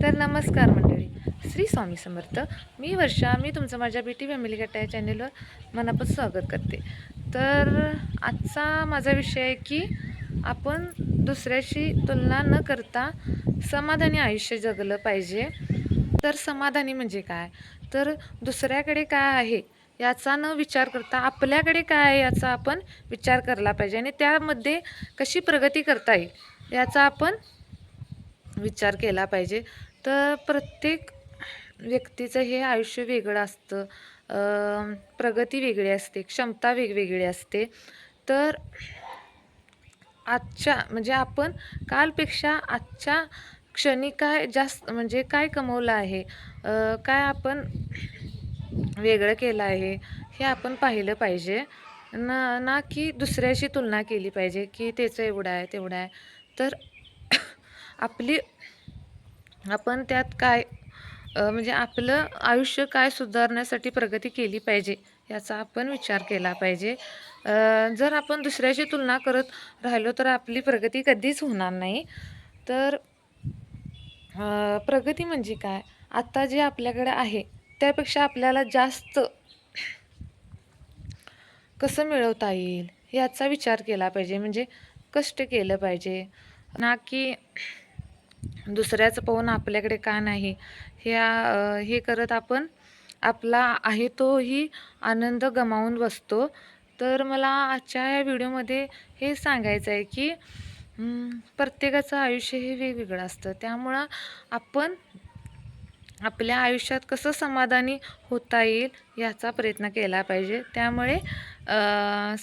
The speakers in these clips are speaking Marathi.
तर नमस्कार मंडळी, श्री स्वामी समर्थ. मी वर्षा, मी तुमचं माझ्या बीटी फॅमिली गट्टा या चॅनेलवर मनापासून स्वागत करते. तर आजचा माझा विषय आहे की आपण दुसऱ्याशी तुलना न करता समाधानी आयुष्य जगलं पाहिजे. तर समाधानी म्हणजे काय? तर दुसऱ्याकडे काय आहे याचा न विचार करता आपल्याकडे काय आहे याचा आपण विचार करायला पाहिजे आणि त्यामध्ये कशी प्रगती करता येईल याचा आपण विचार केला पाहिजे. तर प्रत्येक व्यक्तीचं हे आयुष्य वेगळं असतं. प्रगती वेगळी असते, क्षमता वेगवेगळी असते. तर आजच्या म्हणजे आपण कालपेक्षा आजच्या क्षणी काय जास्त म्हणजे काय कमवलं आहे, काय आपण वेगळं केलं आहे, हे आपण पाहिलं पाहिजे. ना ना की दुसऱ्याशी तुलना केली पाहिजे, की त्याचं एवढं आहे, तेवढं आहे. तर आपली आपण त्यात काय म्हणजे आपलं आयुष्य काय सुधारण्यासाठी प्रगती केली पाहिजे याचा आपण विचार केला पाहिजे. जर आपण दुसऱ्याशी तुलना करत राहिलो तर आपली प्रगती कधीच होणार नाही. तर प्रगती म्हणजे काय? आता जे आपल्याकडे आहे त्यापेक्षा आपल्याला जास्त कसं मिळवता येईल याचा विचार केला पाहिजे. म्हणजे कष्ट केलं पाहिजे, ना की दुसऱ्याचं पाहून आपल्याकडे का नाही हे करत आपण आपला आहे तोही आनंद गमावून बसतो. तर मला आजच्या या व्हिडिओमध्ये हे सांगायचं आहे की प्रत्येकाचं आयुष्य हे वेगवेगळं असतं. त्यामुळं आपण आपल्या आयुष्यात कसं समाधानी होता येईल याचा प्रयत्न केला पाहिजे. त्यामुळे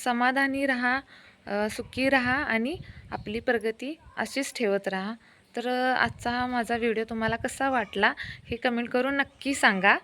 समाधानी राहा, सुखी राहा आणि आपली प्रगती अशीच ठेवत राहा. तर आजचा हा माझा व्हिडिओ तुम्हाला कसा वाटला हे कमेंट करून नक्की सांगा.